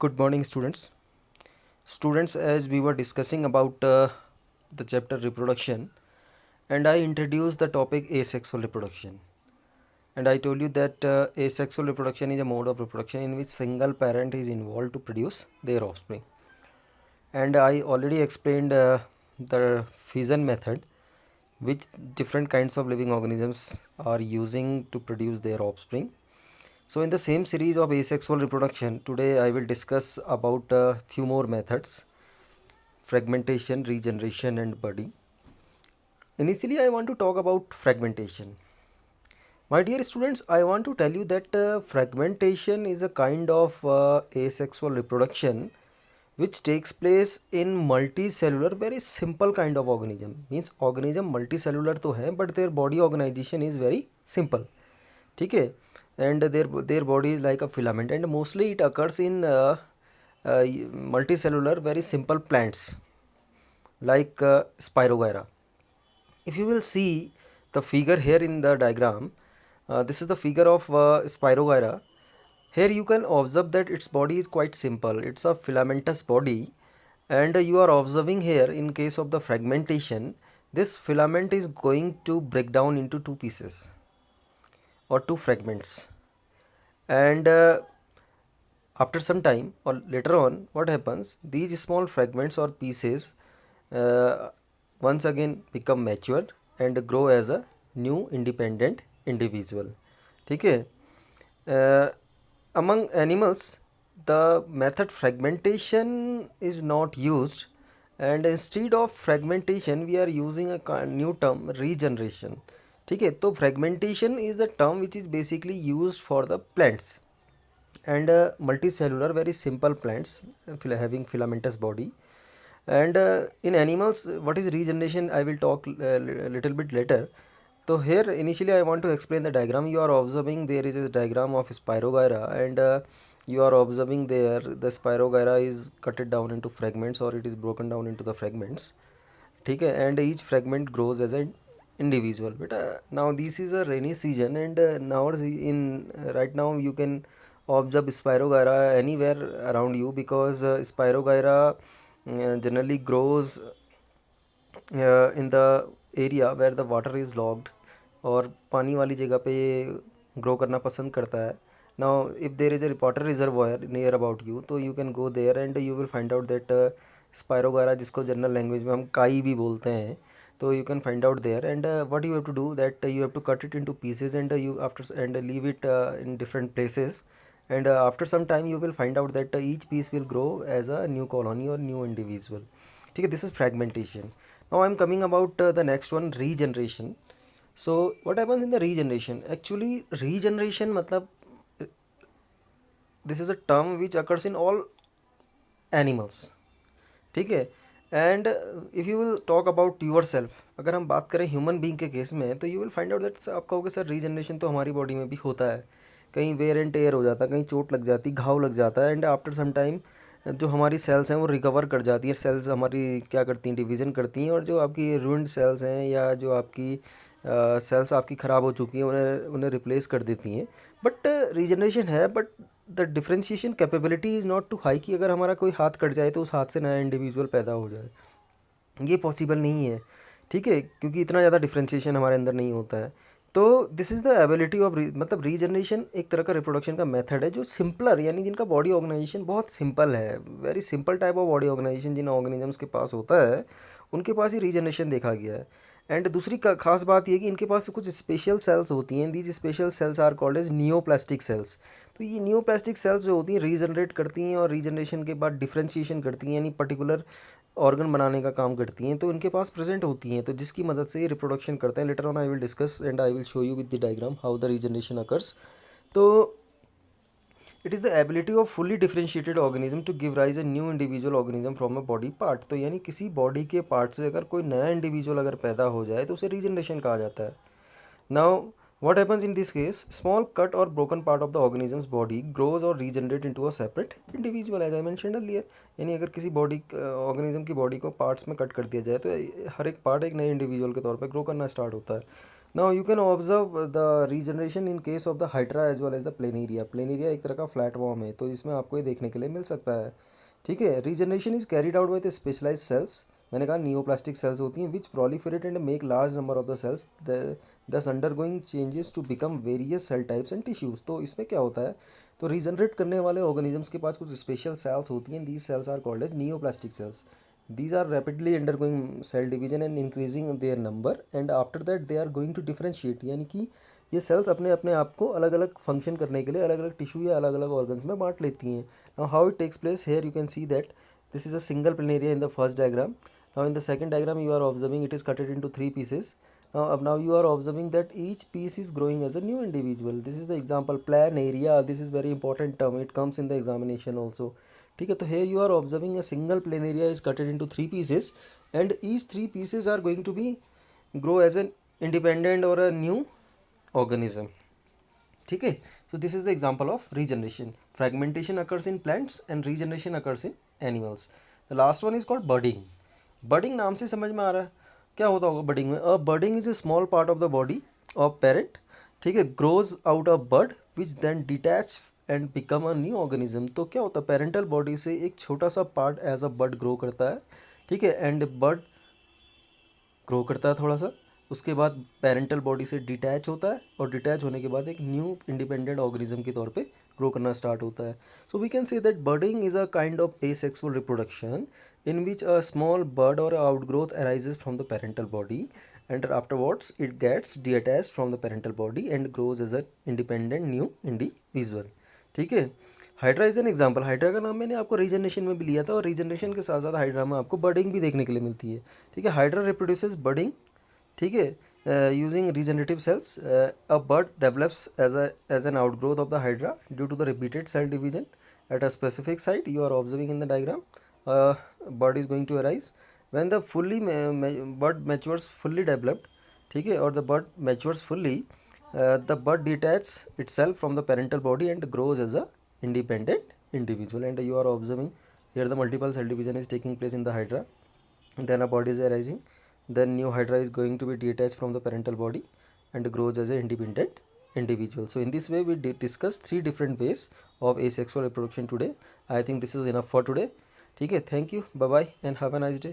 Good morning, students. Students, as we were discussing about the chapter reproduction, and I introduced the topic asexual reproduction. And I told you that asexual reproduction is a mode of reproduction in which single parent is involved to produce their offspring. And I already explained the fission method, which different kinds of living organisms are using to produce their offspring. So in the same series of asexual reproduction, today I will discuss about a few more methods: fragmentation, regeneration, and budding. Initially, I want to talk about fragmentation. My dear students, I want to tell you that fragmentation is a kind of asexual reproduction which takes place in multicellular, very simple kind of organism. Means organism multicellular तो है, but their body organization is very simple. ठीक है, and their body is like a filament, and mostly it occurs in multicellular, very simple plants like Spirogyra. If you will see the figure here in the diagram, this is the figure of Spirogyra. Here you can observe that its body is quite simple. It's a filamentous body, and you are observing here in case of the fragmentation, this filament is going to break down into two pieces or two fragments, and after some time or later on, what happens, these small fragments or pieces uh, once again become mature and grow as a new independent individual. ठीक है. uh, among animals, the method fragmentation is not used, and instead of fragmentation we are using a new term, regeneration. ठीक है, तो fragmentation is the term which is basically used for the plants and multicellular, very simple plants having filamentous body. And in animals, what is regeneration, I will talk little bit later. So here initially I want to explain the diagram. You are observing there is a diagram of Spirogyra, and you are observing there the Spirogyra is cut down into fragments, or it is broken down into the fragments. ठीक है, and each fragment grows as an individual. But now this is a rainy season, and now in right now you can observe Spirogyra anywhere around you, because Spirogyra generally grows in the area where the water is logged, और पानी वाली जगह पे ये grow करना पसंद करता है. Now if there is a water reservoir near about you, तो you can go there and you will find out that Spirogyra, जिसको जनरल लैंग्वेज में हम काई भी बोलते हैं, तो you can find out there. And what you have to do, that you have to cut it into pieces, and you after and leave it in different places, and after some time you will find out that each piece will grow as a new colony or new individual. ठीक है, this is fragmentation. Now I am coming about the next one, regeneration. So what happens in the regeneration? Actually regeneration मतलब, this is a term which occurs in all animals. ठीक है, and if you will talk about yourself, अगर हम बात करें human being के case में, तो you will find out that आप कहोगे सर रीजनरेशन तो हमारी बॉडी में भी होता है, कहीं वेयर एंड टेयर हो जाता है, कहीं चोट लग जाती, घाव लग जाता है, एंड आफ्टर सम टाइम जो हमारी सेल्स हैं वो रिकवर कर जाती है. सेल्स हमारी क्या करती हैं, डिवीज़न करती हैं, और जो आपकी रूइंड सेल्स हैं या जो आपकी सेल्स आपकी ख़राब हो चुकी हैं उन्हें उन्हें रिप्लेस कर देती हैं. बट रीजनरेशन है, but the differentiation capability is not too high, कि अगर हमारा कोई हाथ कट जाए तो उस हाथ से नया इंडिविजुअल पैदा हो जाए, ये पॉसिबल नहीं है. ठीक है, क्योंकि इतना ज़्यादा डिफ्रेंशिएशन हमारे अंदर नहीं होता है. तो this is the ability of मतलब रीजनरेशन एक तरह का रिप्रोडक्शन का मेथड है जो सिंपलर, यानी जिनका बॉडी ऑर्गेनाइजेशन बहुत सिंपल है, very simple type of body organization जिन ऑर्गेनिजम्स के पास होता है, उनके पास ही रीजनरेशन देखा गया है. एंड दूसरी खास बात यह कि इनके पास कुछ स्पेशल सेल्स होती हैं. These special cells are called as neoplastic cells. तो ये नियोप्लास्टिक सेल्स जो होती हैं रीजनरेट करती हैं, और रीजनरेशन के बाद डिफ्रेंशिएशन करती हैं, यानी पर्टिकुलर ऑर्गन बनाने का काम करती हैं, तो इनके पास प्रेजेंट होती हैं, तो जिसकी मदद से ये रिप्रोडक्शन करते हैं. Later on I will discuss and I will show you with the diagram how the regeneration occurs. तो it is the ability of fully differentiated organism to give rise a new individual organism from a body part. तो यानी किसी body के part से अगर कोई नया individual अगर पैदा हो जाए तो उसे रीजनरेशन कहा जाता है. Now what happens in this case, small cut or broken part of the organism's body grows or regenerate into a separate individual, as I mentioned earlier. यानी अगर किसी बॉडी ऑर्गेनिज्म की बॉडी को पार्ट्स में cut कर दिया जाए तो हर एक पार्ट एक नए इंडिविजुअल के तौर पे ग्रो करना स्टार्ट होता है. Now you can observe the regeneration in case of the hydra as well as the planaria. Planaria एक तरह का फ्लैट वॉर्म है, तो इसमें आपको ये देखने के लिए मिल सकता है। ठीक है, regeneration is carried out with specialize cells. मैंने कहा नियोप्लास्टिक सेल्स होती हैं which proliferate and make large number of the cells thus undergoing changes to become various cell types and tissues. तो इसमें क्या होता है, तो रीजनरेट करने वाले ऑर्गेनिजम्स के पास कुछ स्पेशल सेल्स होती हैं। These cells are called as neoplastic cells. These are rapidly undergoing cell division and increasing their number, and after that they are going to differentiate, यानी कि ये सेल्स अपने अपने आप को अलग अलग फंक्शन करने के लिए अलग अलग टिश्यू या अलग अलग ऑर्गन्स में बांट लेती हैं। Now how it takes place, here you can see that this is a single planaria in the first diagram. Now in the second diagram you are observing it is cut into three pieces. Now you are observing that each piece is growing as a new individual. This is the example planaria. This is very important term, it comes in the examination also. ठीक है, तो here you are observing a single planaria is cut into three pieces, and each three pieces are going to be grow as an independent or a new organism. ठीक है, so this is the example of regeneration. Fragmentation occurs in plants and regeneration occurs in animals. The last one is called budding. Budding नाम से समझ में आ रहा है क्या होता होगा budding में। budding is a small part of the body of parent, ठीक है, grows out of bud which then detach and become a new organism. तो क्या होता है, पेरेंटल बॉडी से एक छोटा सा part as a bud grow करता है। ठीक है, एंड बड ग्रो करता है थोड़ा सा, उसके बाद पेरेंटल बॉडी से डिटैच होता है, और डिटैच होने के बाद एक न्यू इंडिपेंडेंट ऑर्गेनिज्म के तौर पे ग्रो करना स्टार्ट होता है। So we can say that budding is a kind of asexual reproduction in which a small bud or outgrowth arises from the parental body, and afterwards it gets detached from the parental body and grows as an independent new individual. ठीक है, hydra is an example. Hydra का नाम मैंने आपको regeneration में भी लिया था, और रीजनरेशन के साथ साथ हाइड्रा में आपको बर्डिंग भी देखने के लिए मिलती है। ठीक है, हाइड्रा रिप्रोड्यूसेस बर्डिंग, ठीक है, using regenerative cells. A bud develops as an outgrowth of the hydra due to the repeated cell division at a specific site you are observing in the diagram. Bud is going to arise when the fully bud matures fully developed, ठीक है, और the bud matures fully, the bud detaches itself from the parental body and grows as a independent individual. And you are observing here the multiple cell division is taking place in the hydra, then a body is arising, then new hydra is going to be detached from the parental body and grows as an independent individual. So in this way we discussed three different ways of asexual reproduction today. I think this is enough for today. ठीक है, thank you, bye bye and have a nice day.